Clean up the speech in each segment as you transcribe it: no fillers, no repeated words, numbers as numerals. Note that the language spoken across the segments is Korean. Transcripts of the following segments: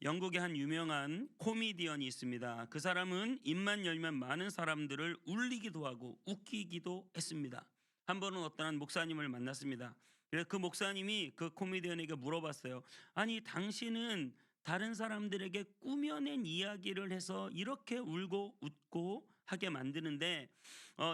영국의 한 유명한 코미디언이 있습니다. 그 사람은 입만 열면 많은 사람들을 울리기도 하고 웃기기도 했습니다. 한 번은 어떤 한 목사님을 만났습니다. 그래서 그 목사님이 그 코미디언에게 물어봤어요. 아니, 당신은 다른 사람들에게 꾸며낸 이야기를 해서 이렇게 울고 웃고 하게 만드는데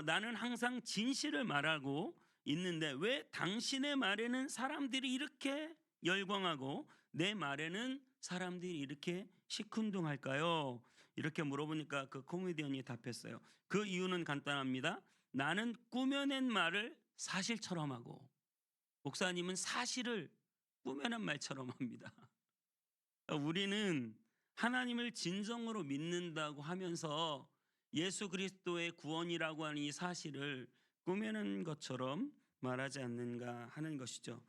나는 항상 진실을 말하고 있는데 왜 당신의 말에는 사람들이 이렇게 열광하고 내 말에는 사람들이 이렇게 시큰둥할까요? 이렇게 물어보니까 그 코미디언이 답했어요. 그 이유는 간단합니다. 나는 꾸며낸 말을 사실처럼 하고 목사님은 사실을 꾸며낸 말처럼 합니다. 우리는 하나님을 진정으로 믿는다고 하면서 예수 그리스도의 구원이라고 하는 이 사실을 꾸며낸 것처럼 말하지 않는가 하는 것이죠.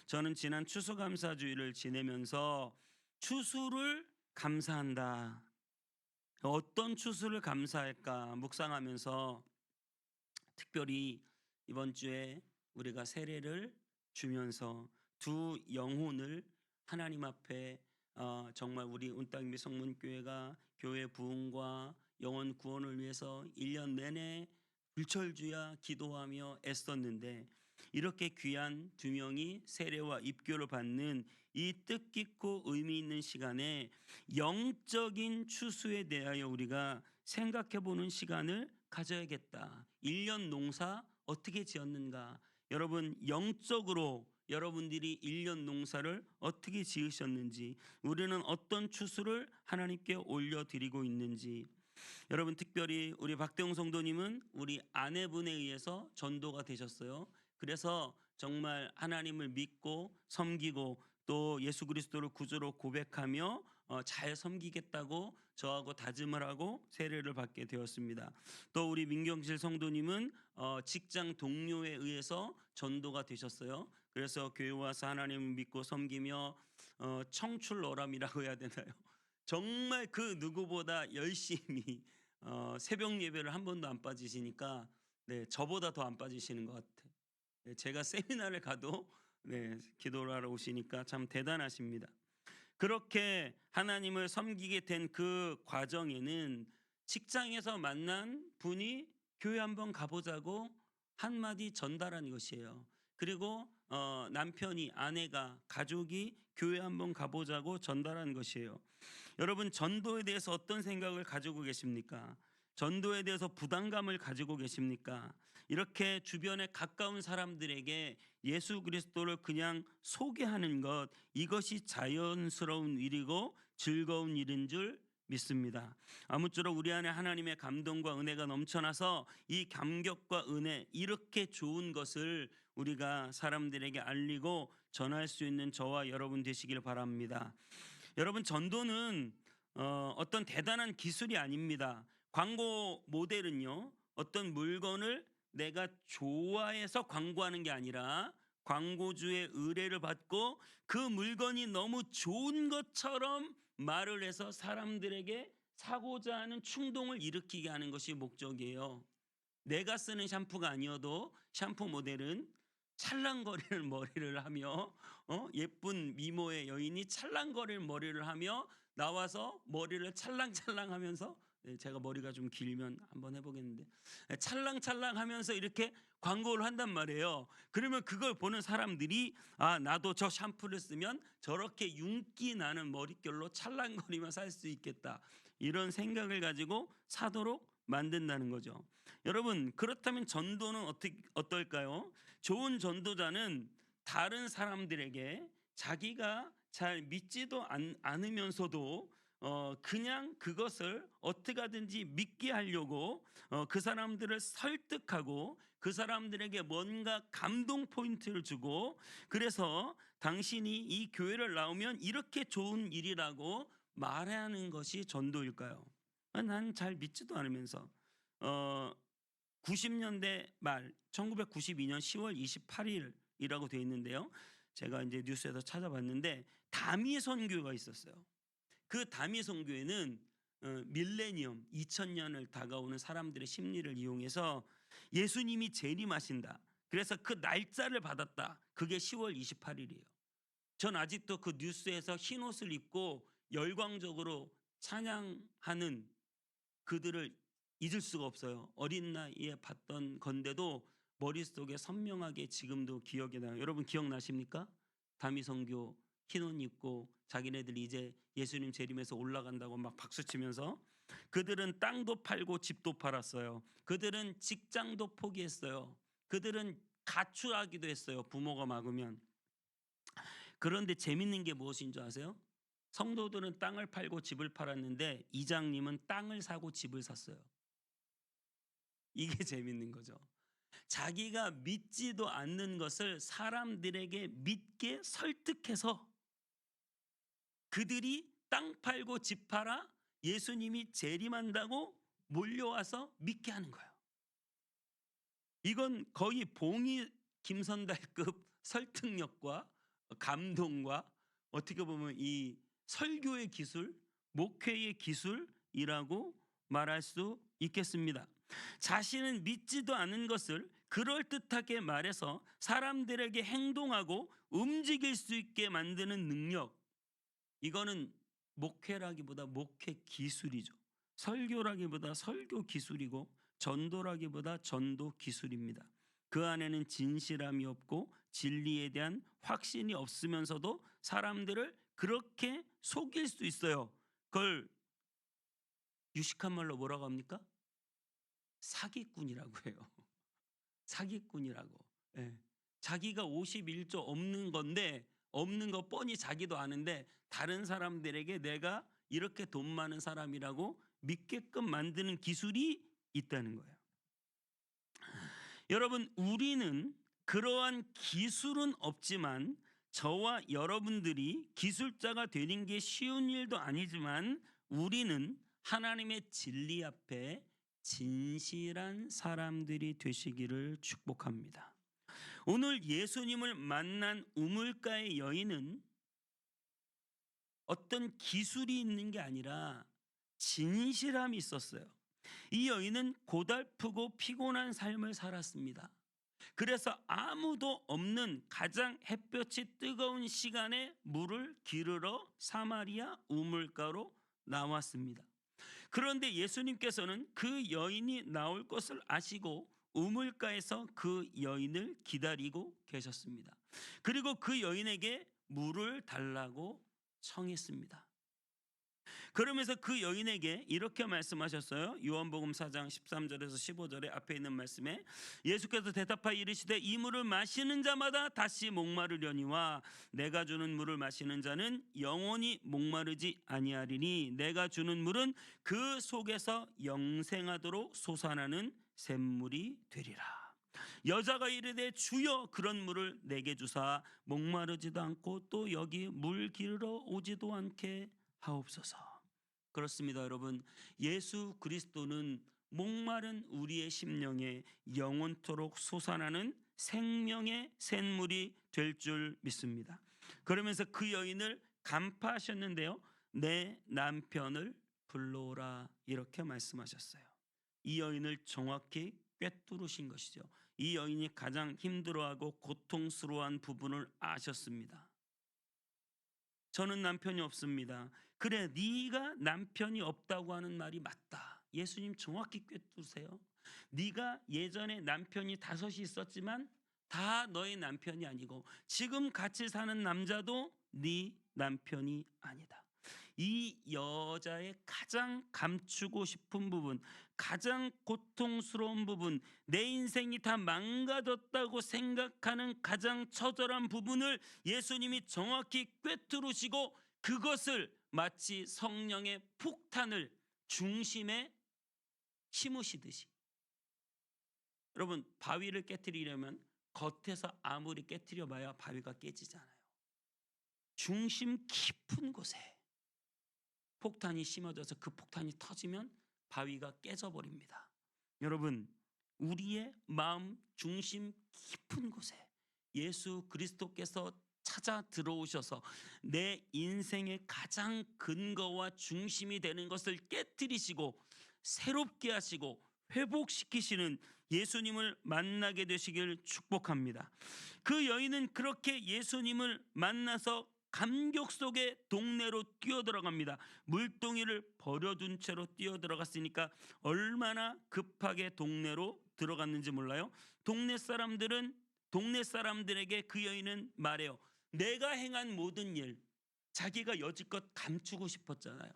저는 지난 추수감사주의를 지내면서 추수를 감사한다. 어떤 추수를 감사할까 묵상하면서 특별히 이번 주에 우리가 세례를 주면서 두 영혼을 하나님 앞에 정말 우리 운땅미 성문교회가 교회 부흥과 영혼 구원을 위해서 1년 내내 불철주야 기도하며 애썼는데 이렇게 귀한 두 명이 세례와 입교를 받는 이 뜻깊고 의미 있는 시간에 영적인 추수에 대하여 우리가 생각해 보는 시간을 가져야겠다. 1년 농사 어떻게 지었는가? 여러분, 영적으로 여러분들이 1년 농사를 어떻게 지으셨는지, 우리는 어떤 추수를 하나님께 올려드리고 있는지. 여러분, 특별히 우리 박대웅 성도님은 우리 아내분에 의해서 전도가 되셨어요. 그래서 정말 하나님을 믿고 섬기고 또 예수 그리스도를 구주로 고백하며 잘 섬기겠다고 저하고 다짐을 하고 세례를 받게 되었습니다. 또 우리 민경실 성도님은 직장 동료에 의해서 전도가 되셨어요. 그래서 교회 와서 하나님을 믿고 섬기며 청출어람이라고 해야 되나요? 정말 그 누구보다 열심히 새벽 예배를 한 번도 안 빠지시니까 네, 저보다 더 안 빠지시는 것 같아요. 네, 제가 세미나를 가도 네, 기도를 하러 오시니까 참 대단하십니다. 그렇게 하나님을 섬기게 된 그 과정에는 직장에서 만난 분이 교회 한번 가보자고 한마디 전달한 것이에요. 그리고 남편이, 아내가, 가족이 교회 한번 가보자고 전달한 것이에요. 여러분, 전도에 대해서 어떤 생각을 가지고 계십니까? 전도에 대해서 부담감을 가지고 계십니까? 이렇게 주변에 가까운 사람들에게 예수 그리스도를 그냥 소개하는 것, 이것이 자연스러운 일이고 즐거운 일인 줄 믿습니다. 아무쪼록 우리 안에 하나님의 감동과 은혜가 넘쳐나서 이 감격과 은혜, 이렇게 좋은 것을 우리가 사람들에게 알리고 전할 수 있는 저와 여러분 되시길 바랍니다. 여러분, 전도는 어떤 대단한 기술이 아닙니다. 광고 모델은요, 어떤 물건을 내가 좋아해서 광고하는 게 아니라 광고주의 의뢰를 받고 그 물건이 너무 좋은 것처럼 말을 해서 사람들에게 사고자 하는 충동을 일으키게 하는 것이 목적이에요. 내가 쓰는 샴푸가 아니어도 샴푸 모델은 찰랑거리는 머리를 하며 예쁜 미모의 여인이 찰랑거리는 머리를 하며 나와서 머리를 찰랑찰랑하면서 제가 머리가 좀 길면 한번 해보겠는데 찰랑찰랑하면서 이렇게 광고를 한단 말이에요. 그러면 그걸 보는 사람들이 나도 저 샴푸를 쓰면 저렇게 윤기 나는 머릿결로 찰랑거리며 살 수 있겠다, 이런 생각을 가지고 사도록 만든다는 거죠. 여러분, 그렇다면 전도는 어떨까요? 좋은 전도자는 다른 사람들에게 자기가 잘 믿지도 않으면서도 그냥 그것을 어떻게 하든지 믿게 하려고 그 사람들을 설득하고 그 사람들에게 뭔가 감동 포인트를 주고, 그래서 당신이 이 교회를 나오면 이렇게 좋은 일이라고 말하는 것이 전도일까요? 난 잘 믿지도 않으면서 90년대 말 1992년 10월 28일이라고 되어 있는데요. 제가 이제 뉴스에서 찾아봤는데 다미 선교가 있었어요. 그 다미 선교회는 밀레니엄 2000년을 다가오는 사람들의 심리를 이용해서 예수님이 재림하신다, 그래서 그 날짜를 받았다. 그게 10월 28일이에요. 전 아직도 그 뉴스에서 흰 옷을 입고 열광적으로 찬양하는 그들을 잊을 수가 없어요. 어린 나이에 봤던 건데도 머릿속에 선명하게 지금도 기억이 나요. 여러분 기억나십니까? 다미선교 흰 옷 입고 자기네들이 이제 예수님 재림에서 올라간다고 막 박수치면서, 그들은 땅도 팔고 집도 팔았어요. 그들은 직장도 포기했어요. 그들은 가출하기도 했어요. 부모가 막으면. 그런데 재밌는 게 무엇인 줄 아세요? 성도들은 땅을 팔고 집을 팔았는데 이장님은 땅을 사고 집을 샀어요. 이게 재밌는 거죠. 자기가 믿지도 않는 것을 사람들에게 믿게 설득해서 그들이 땅 팔고 집 팔아 예수님이 재림한다고 몰려와서 믿게 하는 거예요. 이건 거의 봉이 김선달급 설득력과 감동과 어떻게 보면 이 설교의 기술, 목회의 기술이라고 말할 수 있겠습니다. 자신은 믿지도 않은 것을 그럴듯하게 말해서 사람들에게 행동하고 움직일 수 있게 만드는 능력, 이거는 목회라기보다 목회 기술이죠. 설교라기보다 설교 기술이고 전도라기보다 전도 기술입니다. 그 안에는 진실함이 없고 진리에 대한 확신이 없으면서도 사람들을 그렇게 속일 수 있어요. 그걸 유식한 말로 뭐라고 합니까? 사기꾼이라고 해요. 사기꾼이라고. 예. 자기가 51조 없는 건데, 없는 거 뻔히 자기도 아는데 다른 사람들에게 내가 이렇게 돈 많은 사람이라고 믿게끔 만드는 기술이 있다는 거예요. 여러분, 우리는 그러한 기술은 없지만, 저와 여러분들이 기술자가 되는 게 쉬운 일도 아니지만 우리는 하나님의 진리 앞에 진실한 사람들이 되시기를 축복합니다. 오늘 예수님을 만난 우물가의 여인은 어떤 기술이 있는 게 아니라 진실함이 있었어요. 이 여인은 고달프고 피곤한 삶을 살았습니다. 그래서 아무도 없는 가장 햇볕이 뜨거운 시간에 물을 기르러 사마리아 우물가로 나왔습니다. 그런데 예수님께서는 그 여인이 나올 것을 아시고 우물가에서 그 여인을 기다리고 계셨습니다. 그리고 그 여인에게 물을 달라고 청했습니다. 그러면서 그 여인에게 이렇게 말씀하셨어요. 요한복음 4장 13절에서 15절에 앞에 있는 말씀에 예수께서 대답하여 이르시되 이 물을 마시는 자마다 다시 목마르려니와 내가 주는 물을 마시는 자는 영원히 목마르지 아니하리니 내가 주는 물은 그 속에서 영생하도록 솟아나는 샘물이 되리라. 여자가 이르되 주여 그런 물을 내게 주사 목마르지도 않고 또 여기 물 기르러 오지도 않게 하옵소서. 그렇습니다, 여러분. 예수 그리스도는 목마른 우리의 심령에 영원토록 솟아나는 생명의 샘물이 될 줄 믿습니다. 그러면서 그 여인을 간파하셨는데요, 내 남편을 불러오라 이렇게 말씀하셨어요. 이 여인을 정확히 꿰뚫으신 것이죠. 이 여인이 가장 힘들어하고 고통스러워한 부분을 아셨습니다. 저는 남편이 없습니다. 그래, 네가 남편이 없다고 하는 말이 맞다. 예수님 정확히 꿰뚫으세요. 네가 예전에 남편이 5이 있었지만 다 너의 남편이 아니고 지금 같이 사는 남자도 네 남편이 아니다. 이 여자의 가장 감추고 싶은 부분, 가장 고통스러운 부분, 내 인생이 다 망가졌다고 생각하는 가장 처절한 부분을 예수님이 정확히 꿰뚫으시고 그것을 마치 성령의 폭탄을 중심에 심으시듯이. 여러분, 바위를 깨트리려면 겉에서 아무리 깨트려 봐야 바위가 깨지잖아요. 중심 깊은 곳에 폭탄이 심어져서 그 폭탄이 터지면 바위가 깨져버립니다. 여러분, 우리의 마음 중심 깊은 곳에 예수 그리스도께서 찾아 들어오셔서 내 인생의 가장 근거와 중심이 되는 것을 깨뜨리시고 새롭게 하시고 회복시키시는 예수님을 만나게 되시길 축복합니다. 그 여인은 그렇게 예수님을 만나서 감격 속에 동네로 뛰어들어갑니다. 물동이를 버려둔 채로 뛰어들어갔으니까 얼마나 급하게 동네로 들어갔는지 몰라요. 동네 사람들에게 그 여인은 말해요. 내가 행한 모든 일, 자기가 여지껏 감추고 싶었잖아요.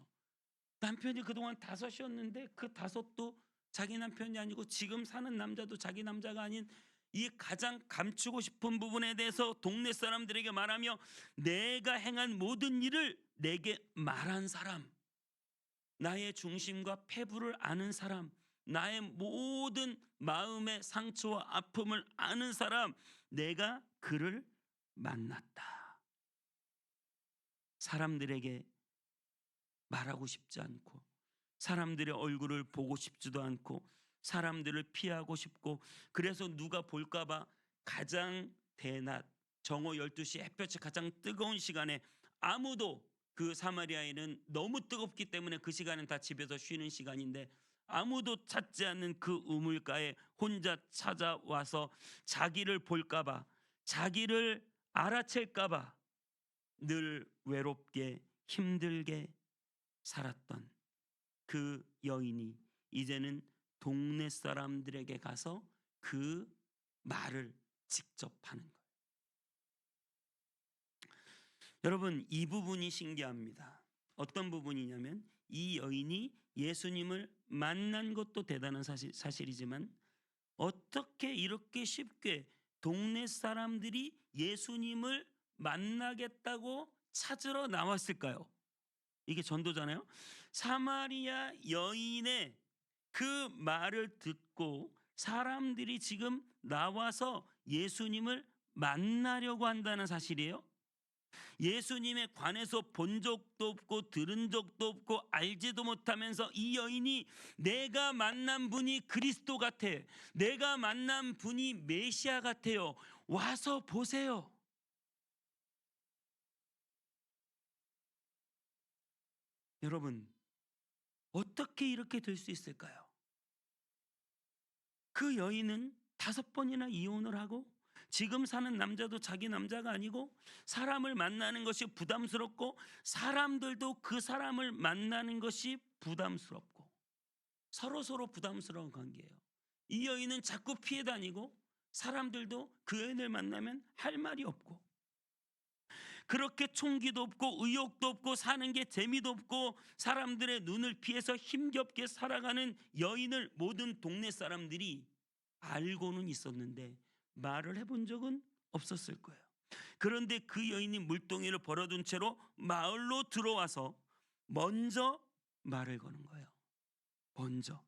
남편이 그동안 다섯이었는데 그 다섯도 자기 남편이 아니고 지금 사는 남자도 자기 남자가 아닌 이 가장 감추고 싶은 부분에 대해서 동네 사람들에게 말하며 내가 행한 모든 일을 내게 말한 사람, 나의 중심과 패부를 아는 사람, 나의 모든 마음의 상처와 아픔을 아는 사람, 내가 그를 만났다. 사람들에게 말하고 싶지 않고 사람들의 얼굴을 보고 싶지도 않고 사람들을 피하고 싶고 그래서 누가 볼까 봐 가장 대낮 정오 12시 햇볕이 가장 뜨거운 시간에 아무도 그 사마리아에는 너무 뜨겁기 때문에 그 시간은 다 집에서 쉬는 시간인데 아무도 찾지 않는 그 우물가에 혼자 찾아와서 자기를 볼까 봐 자기를 알아챌까 봐 늘 외롭게 힘들게 살았던 그 여인이 이제는 동네 사람들에게 가서 그 말을 직접 하는 거예요. 여러분, 이 부분이 신기합니다. 어떤 부분이냐면 이 여인이 예수님을 만난 것도 대단한 사실이지만 어떻게 이렇게 쉽게 동네 사람들이 예수님을 만나겠다고 찾으러 나왔을까요? 이게 전도잖아요. 사마리아 여인의 그 말을 듣고 사람들이 지금 나와서 예수님을 만나려고 한다는 사실이에요. 예수님에 관해서 본 적도 없고 들은 적도 없고 알지도 못하면서 이 여인이 내가 만난 분이 그리스도 같아. 내가 만난 분이 메시아 같아요. 와서 보세요. 여러분, 어떻게 이렇게 될 수 있을까요? 그 여인은 5번이나 이혼을 하고 지금 사는 남자도 자기 남자가 아니고 사람을 만나는 것이 부담스럽고 사람들도 그 사람을 만나는 것이 부담스럽고 서로 부담스러운 관계예요. 이 여인은 자꾸 피해 다니고 사람들도 그 여인을 만나면 할 말이 없고 그렇게 총기도 없고 의욕도 없고 사는 게 재미도 없고 사람들의 눈을 피해서 힘겹게 살아가는 여인을 모든 동네 사람들이 알고는 있었는데 말을 해본 적은 없었을 거예요. 그런데 그 여인이 물동이를 벌어둔 채로 마을로 들어와서 먼저 말을 거는 거예요. 먼저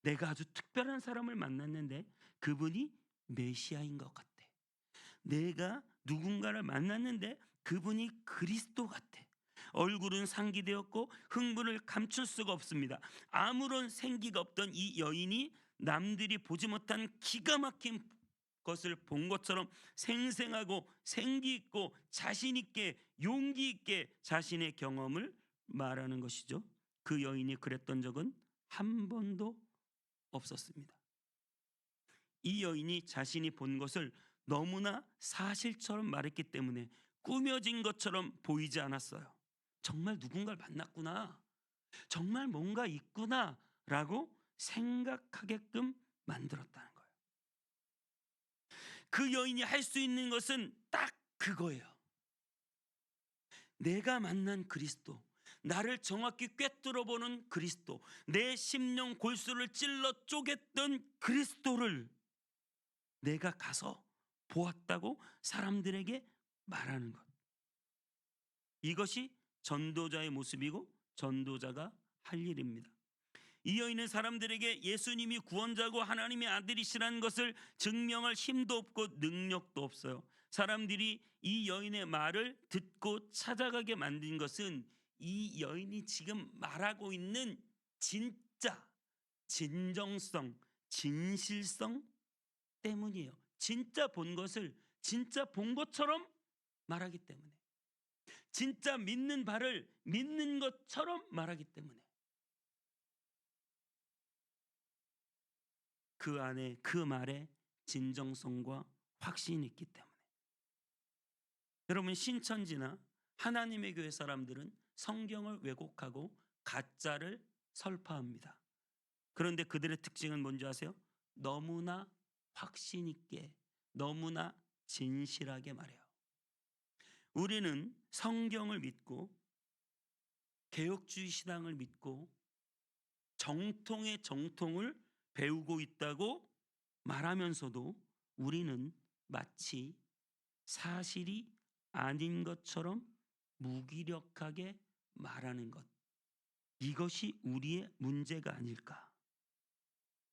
내가 아주 특별한 사람을 만났는데 그분이 메시아인 것 같아. 내가 누군가를 만났는데 그분이 그리스도 같아. 얼굴은 상기되었고 흥분을 감출 수가 없습니다. 아무런 생기가 없던 이 여인이 남들이 보지 못한 기가 막힌 것을 본 것처럼 생생하고 생기 있고 자신 있게 용기 있게 자신의 경험을 말하는 것이죠. 그 여인이 그랬던 적은 한 번도 없었습니다. 이 여인이 자신이 본 것을 너무나 사실처럼 말했기 때문에 꾸며진 것처럼 보이지 않았어요. 정말 누군가를 만났구나. 정말 뭔가 있구나라고 생각하게끔 만들었다는 거예요. 그 여인이 할 수 있는 것은 딱 그거예요. 내가 만난 그리스도, 나를 정확히 꿰뚫어 보는 그리스도, 내 심령 골수를 찔러 쪼갰던 그리스도를 내가 가서 보았다고 사람들에게 말하는 것. 이것이 전도자의 모습이고 전도자가 할 일입니다. 이 여인은 사람들에게 예수님이 구원자고 하나님의 아들이시라는 것을 증명할 힘도 없고 능력도 없어요. 사람들이 이 여인의 말을 듣고 찾아가게 만든 것은 이 여인이 지금 말하고 있는 진짜 진정성, 진실성 때문이에요. 진짜 본 것을 진짜 본 것처럼 말하기 때문에. 진짜 믿는 바를 믿는 것처럼 말하기 때문에. 그 안에 그 말에 진정성과 확신이 있기 때문에. 여러분 신천지나 하나님의 교회 사람들은 성경을 왜곡하고 가짜를 설파합니다. 그런데 그들의 특징은 뭔지 아세요? 너무나 확신 있게, 너무나 진실하게 말해요. 우리는 성경을 믿고 개혁주의 신앙을 믿고 정통의 정통을 배우고 있다고 말하면서도 우리는 마치 사실이 아닌 것처럼 무기력하게 말하는 것. 이것이 우리의 문제가 아닐까?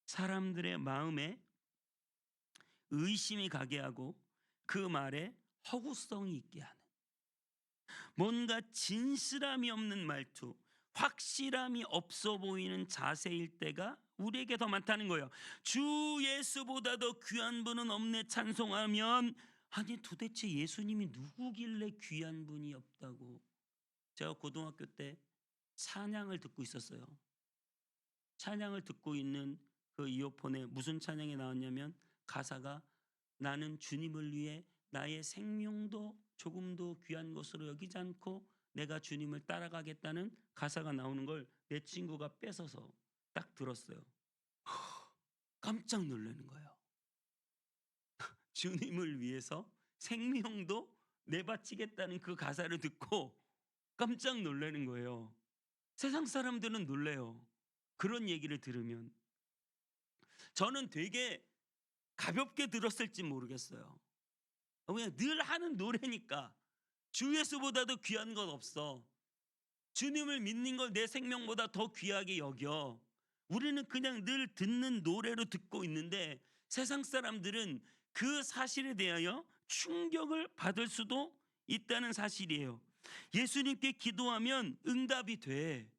사람들의 마음에 의심이 가게 하고 그 말에 허구성이 있게 하는, 뭔가 진실함이 없는 말투, 확실함이 없어 보이는 자세일 때가 우리에게 더 많다는 거예요. 주 예수보다 더 귀한 분은 없네 찬송하면, 아니 도대체 예수님이 누구길래 귀한 분이 없다고. 제가 고등학교 때 찬양을 듣고 있었어요. 찬양을 듣고 있는 그 이어폰에 무슨 찬양이 나왔냐면, 가사가 나는 주님을 위해 나의 생명도 조금도 귀한 것으로 여기지 않고 내가 주님을 따라가겠다는 가사가 나오는 걸 내 친구가 뺏어서 딱 들었어요. 깜짝 놀라는 거예요. 주님을 위해서 생명도 내바치겠다는 그 가사를 듣고 깜짝 놀라는 거예요. 세상 사람들은 놀래요. 그런 얘기를 들으면. 저는 되게 가볍게 들었을지 모르겠어요. 그냥 늘 하는 노래니까, 주 예수보다도 귀한 건 없어, 주님을 믿는 걸 내 생명보다 더 귀하게 여겨. 우리는 그냥 늘 듣는 노래로 듣고 있는데, 세상 사람들은 그 사실에 대하여 충격을 받을 수도 있다는 사실이에요. 예수님께 기도하면 응답이 돼.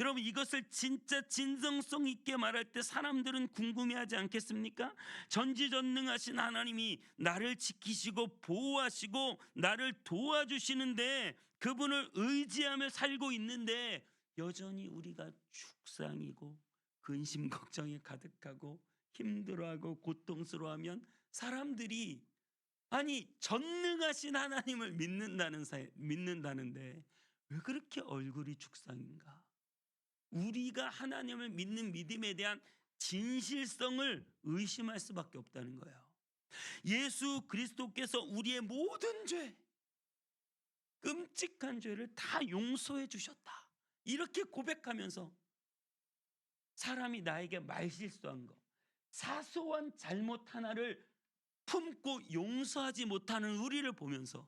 여러분, 이것을 진짜 진정성 있게 말할 때 사람들은 궁금해하지 않겠습니까? 전지전능하신 하나님이 나를 지키시고 보호하시고 나를 도와주시는데, 그분을 의지하며 살고 있는데 여전히 우리가 죽상이고 근심 걱정이 가득하고 힘들어하고 고통스러워하면, 사람들이 아니 전능하신 하나님을 믿는다는데 왜 그렇게 얼굴이 죽상인가? 우리가 하나님을 믿는 믿음에 대한 진실성을 의심할 수밖에 없다는 거예요. 예수 그리스도께서 우리의 모든 죄, 끔찍한 죄를 다 용서해 주셨다, 이렇게 고백하면서 사람이 나에게 말실수한 거, 사소한 잘못 하나를 품고 용서하지 못하는 우리를 보면서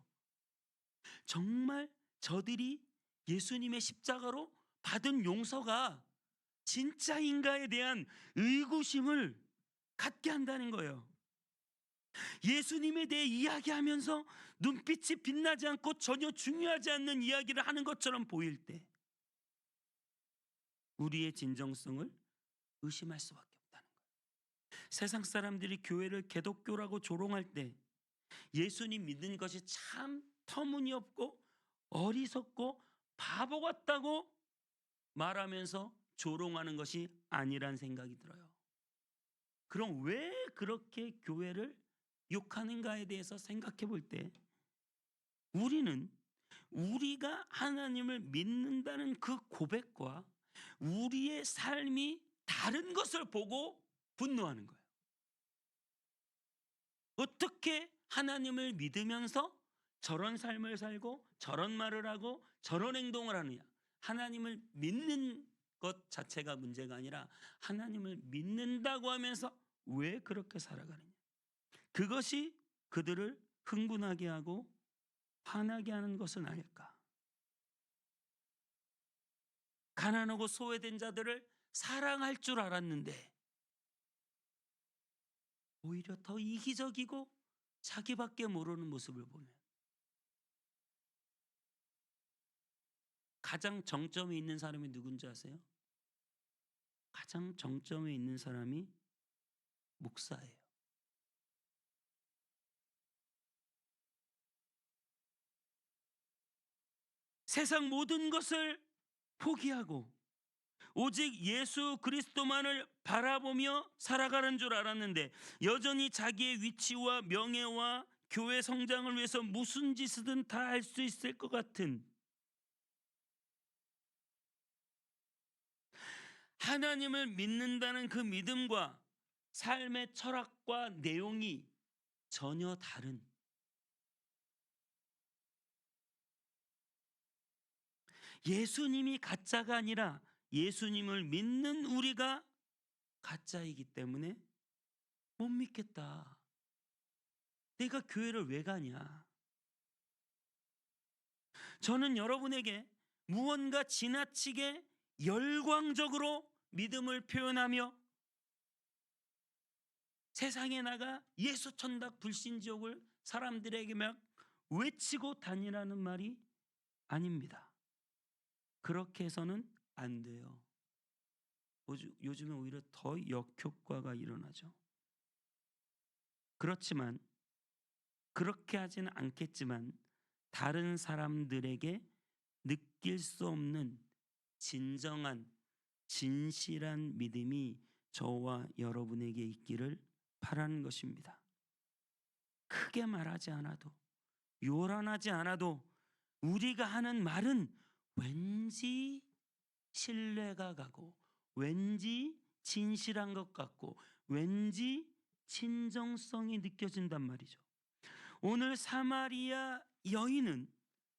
정말 저들이 예수님의 십자가로 받은 용서가 진짜인가에 대한 의구심을 갖게 한다는 거예요. 예수님에 대해 이야기하면서 눈빛이 빛나지 않고 전혀 중요하지 않는 이야기를 하는 것처럼 보일 때 우리의 진정성을 의심할 수밖에 없다는 거예요. 세상 사람들이 교회를 개독교라고 조롱할 때 예수님 믿는 것이 참 터무니없고 어리석고 바보 같다고 말하면서 조롱하는 것이 아니란 생각이 들어요. 그럼 왜 그렇게 교회를 욕하는가에 대해서 생각해 볼 때, 우리는 우리가 하나님을 믿는다는 그 고백과 우리의 삶이 다른 것을 보고 분노하는 거예요. 어떻게 하나님을 믿으면서 저런 삶을 살고 저런 말을 하고 저런 행동을 하느냐? 하나님을 믿는 것 자체가 문제가 아니라 하나님을 믿는다고 하면서 왜 그렇게 살아가느냐? 그것이 그들을 흥분하게 하고 화나게 하는 것은 아닐까? 가난하고 소외된 자들을 사랑할 줄 알았는데 오히려 더 이기적이고 자기밖에 모르는 모습을 보면, 가장 정점에 있는 사람이 누군지 아세요? 가장 정점에 있는 사람이 목사예요. 세상 모든 것을 포기하고 오직 예수 그리스도만을 바라보며 살아가는 줄 알았는데, 여전히 자기의 위치와 명예와 교회 성장을 위해서 무슨 짓이든 다 할 수 있을 것 같은, 하나님을 믿는다는 그 믿음과 삶의 철학과 내용이 전혀 다른, 예수님이 가짜가 아니라 예수님을 믿는 우리가 가짜이기 때문에 못 믿겠다. 내가 교회를 왜 가냐? 저는 여러분에게 무언가 지나치게 열광적으로 믿음을 표현하며 세상에 나가 예수 천당 불신지옥을 사람들에게 막 외치고 다니라는 말이 아닙니다. 그렇게 해서는 안 돼요. 요즘에 오히려 더 역효과가 일어나죠. 그렇지만, 그렇게 하지는 않겠지만 다른 사람들에게 느낄 수 없는 진정한 진실한 믿음이 저와 여러분에게 있기를 바라는 것입니다. 크게 말하지 않아도, 요란하지 않아도 우리가 하는 말은 왠지 신뢰가 가고, 왠지 진실한 것 같고, 왠지 진정성이 느껴진단 말이죠. 오늘 사마리아 여인은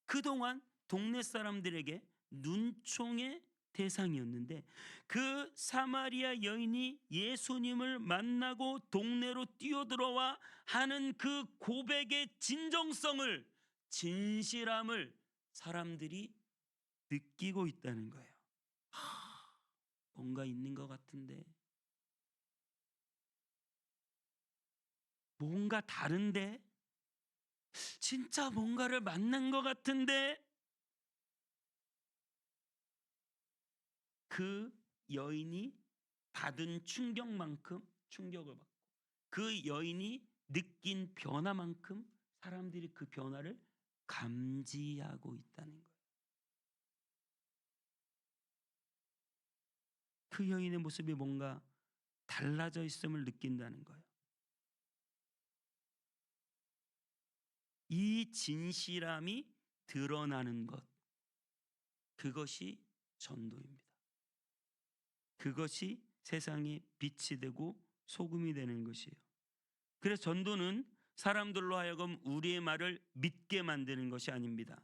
그동안 동네 사람들에게 눈총의 대상이었는데, 그 사마리아 여인이 예수님을 만나고 동네로 뛰어들어와 하는 그 고백의 진정성을, 진실함을 사람들이 느끼고 있다는 거예요. 뭔가 있는 것 같은데, 뭔가 다른데, 진짜 뭔가를 만난 것 같은데, 그 여인이 받은 충격만큼 충격을 받고, 그 여인이 느낀 변화만큼 사람들이 그 변화를 감지하고 있다는 거예요. 그 여인의 모습이 뭔가 달라져 있음을 느낀다는 거예요. 이 진실함이 드러나는 것, 그것이 전도입니다. 그것이 세상에 빛이 되고 소금이 되는 것이에요. 그래서 전도는 사람들로 하여금 우리의 말을 믿게 만드는 것이 아닙니다.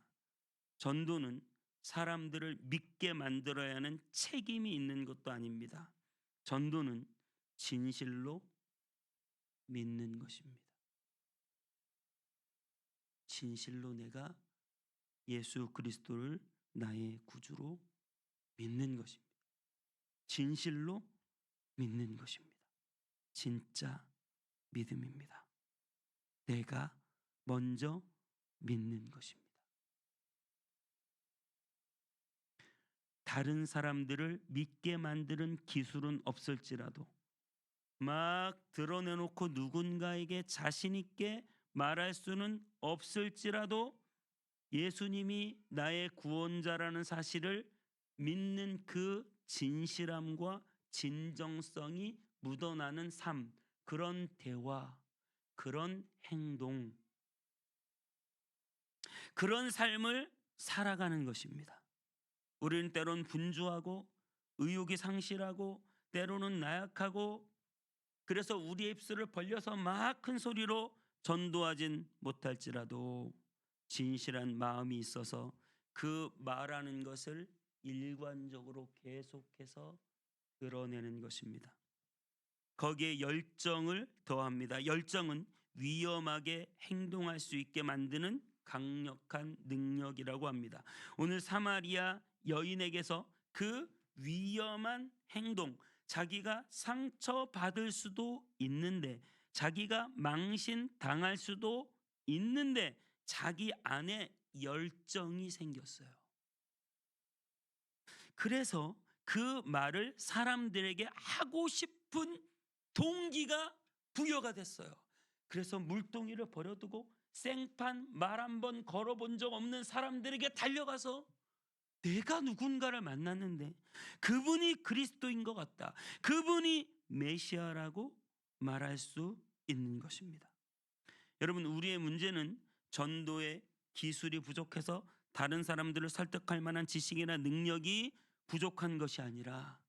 전도는 사람들을 믿게 만들어야 하는 책임이 있는 것도 아닙니다. 전도는 진실로 믿는 것입니다. 진실로 내가 예수 그리스도를 나의 구주로 믿는 것입니다. 진실로 믿는 것입니다. 진짜 믿음입니다. 내가 먼저 믿는 것입니다. 다른 사람들을 믿게 만드는 기술은 없을지라도, 막 드러내놓고 누군가에게 자신 있게 말할 수는 없을지라도, 예수님이 나의 구원자라는 사실을 믿는 그 진실함과 진정성이 묻어나는 삶, 그런 대화, 그런 행동, 그런 삶을 살아가는 것입니다. 우리는 때론 분주하고 의욕이 상실하고 때로는 나약하고, 그래서 우리의 입술을 벌려서 막 큰 소리로 전도하진 못할지라도 진실한 마음이 있어서 그 말하는 것을 일관적으로 계속해서 드러내는 것입니다. 거기에 열정을 더합니다. 열정은 위험하게 행동할 수 있게 만드는 강력한 능력이라고 합니다. 오늘 사마리아 여인에게서 그 위험한 행동, 자기가 상처받을 수도 있는데, 자기가 망신당할 수도 있는데, 자기 안에 열정이 생겼어요. 그래서 그 말을 사람들에게 하고 싶은 동기가 부여가 됐어요. 그래서 물동이를 버려두고 생판 말 한 번 걸어본 적 없는 사람들에게 달려가서 내가 누군가를 만났는데 그분이 그리스도인 것 같다, 그분이 메시아라고 말할 수 있는 것입니다. 여러분, 우리의 문제는 전도의 기술이 부족해서 다른 사람들을 설득할 만한 지식이나 능력이 부족한 것이 아니라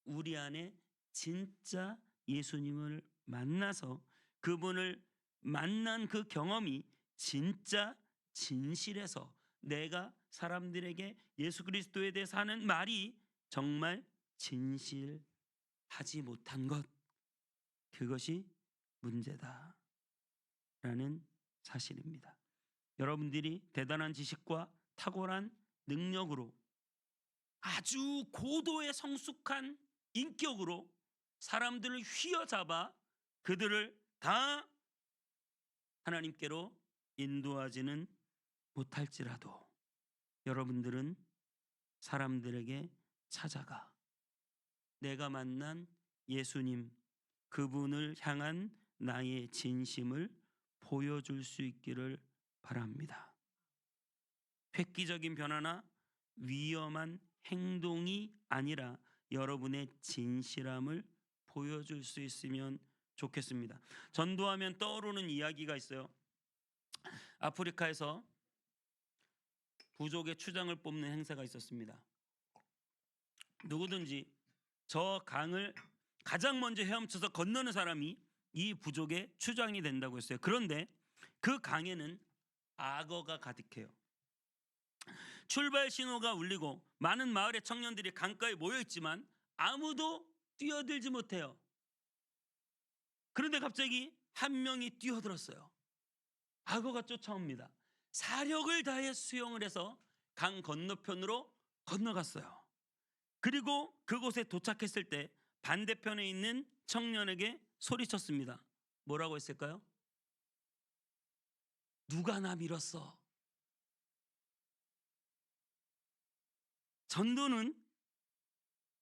우리 안에 진짜 예수님을 만나서 그분을 만난 그 경험이 진짜 진실해서 내가 사람들에게 예수 그리스도에 대해서 하는 말이 정말 진실하지 못한 것, 그것이 문제다라는 사실입니다. 여러분들이 대단한 지식과 탁월한 능력으로 아주 고도의 성숙한 인격으로 사람들을 휘어잡아 그들을 다 하나님께로 인도하지는 못할지라도 여러분들은 사람들에게 찾아가 내가 만난 예수님, 그분을 향한 나의 진심을 보여줄 수 있기를 바랍니다. 획기적인 변화나 위험한 행동이 아니라 여러분의 진실함을 보여줄 수 있으면 좋겠습니다. 전도하면 떠오르는 이야기가 있어요. 아프리카에서 부족의 추장을 뽑는 행사가 있었습니다. 누구든지 저 강을 가장 먼저 헤엄쳐서 건너는 사람이 이 부족의 추장이 된다고 했어요. 그런데 그 강에는 악어가 가득해요. 출발 신호가 울리고 많은 마을의 청년들이 강가에 모여 있지만 아무도 뛰어들지 못해요. 그런데 갑자기 한 명이 뛰어들었어요. 악어가 쫓아옵니다. 사력을 다해 수영을 해서 강 건너편으로 건너갔어요. 그리고 그곳에 도착했을 때 반대편에 있는 청년에게 소리쳤습니다. 뭐라고 했을까요? 누가 나 밀었어? 전도는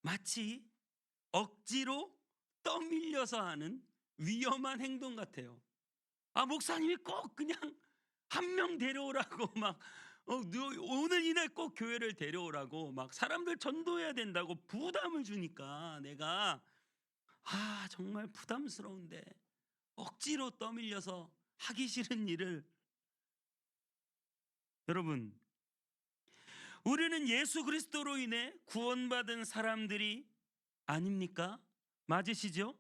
마치 억지로 떠밀려서 하는 위험한 행동 같아요. 목사님이 꼭 그냥 한 명 데려오라고 막 오늘 이날 꼭 교회를 데려오라고 막 사람들 전도해야 된다고 부담을 주니까 내가 정말 부담스러운데 억지로 떠밀려서 하기 싫은 일을. 여러분, 우리는 예수 그리스도로 인해 구원받은 사람들이 아닙니까? 맞으시죠?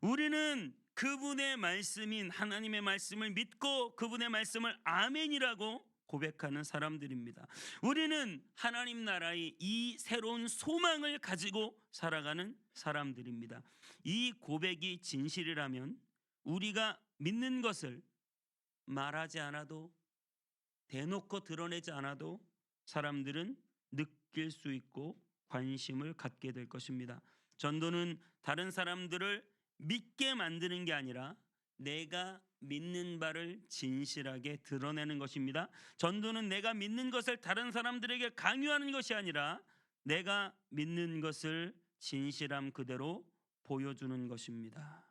우리는 그분의 말씀인 하나님의 말씀을 믿고 그분의 말씀을 아멘이라고 고백하는 사람들입니다. 우리는 하나님 나라의 이 새로운 소망을 가지고 살아가는 사람들입니다. 이 고백이 진실이라면 우리가 믿는 것을 말하지 않아도, 대놓고 드러내지 않아도 사람들은 느낄 수 있고 관심을 갖게 될 것입니다. 전도는 다른 사람들을 믿게 만드는 게 아니라 내가 믿는 바를 진실하게 드러내는 것입니다. 전도는 내가 믿는 것을 다른 사람들에게 강요하는 것이 아니라 내가 믿는 것을 진실함 그대로 보여주는 것입니다.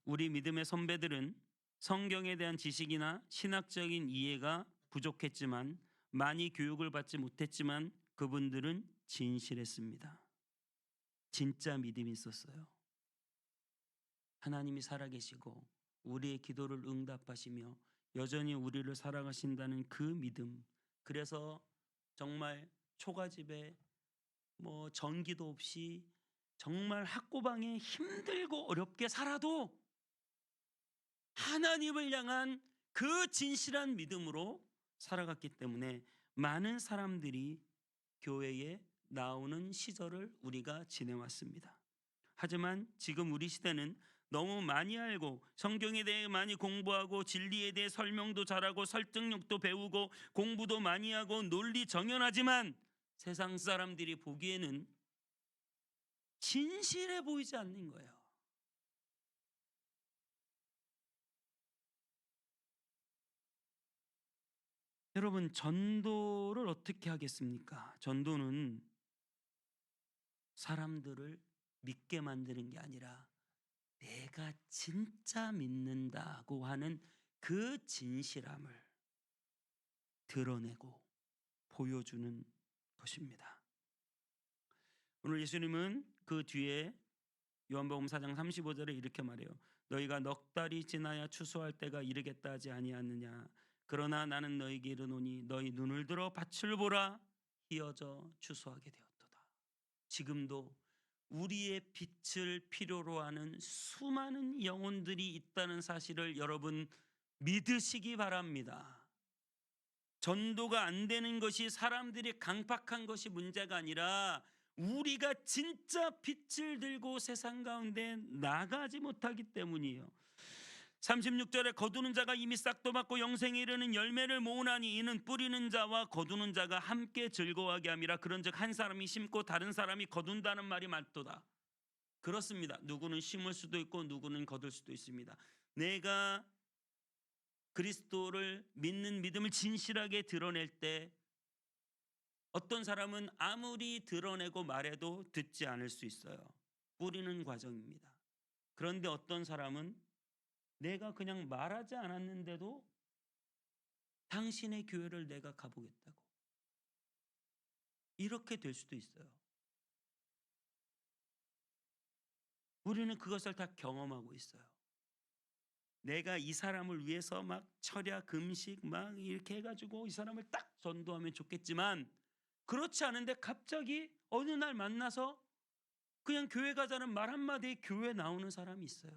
우리 믿음의 선배들은 성경에 대한 지식이나 신학적인 이해가 부족했지만, 많이 교육을 받지 못했지만 그분들은 진실했습니다. 진짜 믿음이 있었어요. 하나님이 살아계시고 우리의 기도를 응답하시며 여전히 우리를 사랑하신다는 그 믿음. 그래서 정말 초가집에 전기도 없이 정말 학고방에 힘들고 어렵게 살아도 하나님을 향한 그 진실한 믿음으로 살아갔기 때문에 많은 사람들이 교회에 나오는 시절을 우리가 지내왔습니다. 하지만 지금 우리 시대는 너무 많이 알고 성경에 대해 많이 공부하고 진리에 대해 설명도 잘하고 설득력도 배우고 공부도 많이 하고 논리 정연하지만 세상 사람들이 보기에는 진실해 보이지 않는 거예요. 여러분, 전도를 어떻게 하겠습니까? 전도는 사람들을 믿게 만드는 게 아니라 내가 진짜 믿는다고 하는 그 진실함을 드러내고 보여주는 것입니다. 오늘 예수님은 그 뒤에 요한복음 4장 35절에 이렇게 말해요. 너희가 넉 달이 지나야 추수할 때가 이르겠다 하지 아니하느냐. 그러나 나는 너희에게 이르노니 너희 눈을 들어 밭을 보라. 희어져 추수하게 되었도다. 지금도 우리의 빛을 필요로 하는 수많은 영혼들이 있다는 사실을 여러분 믿으시기 바랍니다. 전도가 안 되는 것이 사람들이 강팍한 것이 문제가 아니라 우리가 진짜 빛을 들고 세상 가운데 나가지 못하기 때문이에요. 36절에 거두는 자가 이미 싹도 받고 영생에 이르는 열매를 모으나니 이는 뿌리는 자와 거두는 자가 함께 즐거워하게 함이라. 그런즉 한 사람이 심고 다른 사람이 거둔다는 말이 맞도다. 그렇습니다. 누구는 심을 수도 있고 누구는 거둘 수도 있습니다. 내가 그리스도를 믿는 믿음을 진실하게 드러낼 때 어떤 사람은 아무리 드러내고 말해도 듣지 않을 수 있어요. 뿌리는 과정입니다. 그런데 어떤 사람은 내가 그냥 말하지 않았는데도 당신의 교회를 내가 가보겠다고 이렇게 될 수도 있어요. 우리는 그것을 다 경험하고 있어요. 내가 이 사람을 위해서 막 철야 금식 막 이렇게 해가지고 이 사람을 딱 전도하면 좋겠지만 그렇지 않은데 갑자기 어느 날 만나서 그냥 교회 가자는 말 한마디에 교회 나오는 사람이 있어요.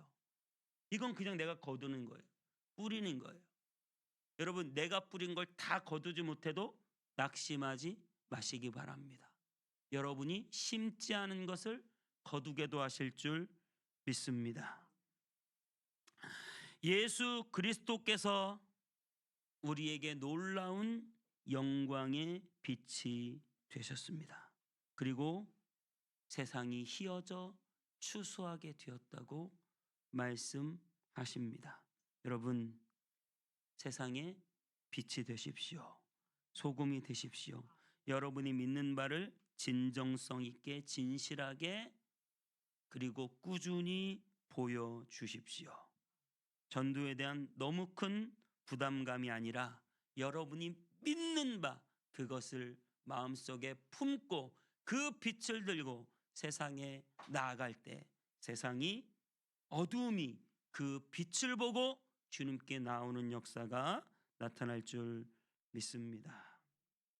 이건 그냥 내가 거두는 거예요. 뿌리는 거예요. 여러분, 내가 뿌린 걸 다 거두지 못해도 낙심하지 마시기 바랍니다. 여러분이 심지 않은 것을 거두게도 하실 줄 믿습니다. 예수 그리스도께서 우리에게 놀라운 영광의 빛이 되셨습니다. 그리고 세상이 희어져 추수하게 되었다고 말씀하십니다. 여러분, 세상에 빛이 되십시오. 소금이 되십시오. 여러분이 믿는 바를 진정성 있게 진실하게 그리고 꾸준히 보여주십시오. 전도에 대한 너무 큰 부담감이 아니라 여러분이 믿는 바 그것을 마음속에 품고 그 빛을 들고 세상에 나아갈 때 세상이 어두움이 그 빛을 보고 주님께 나오는 역사가 나타날 줄 믿습니다.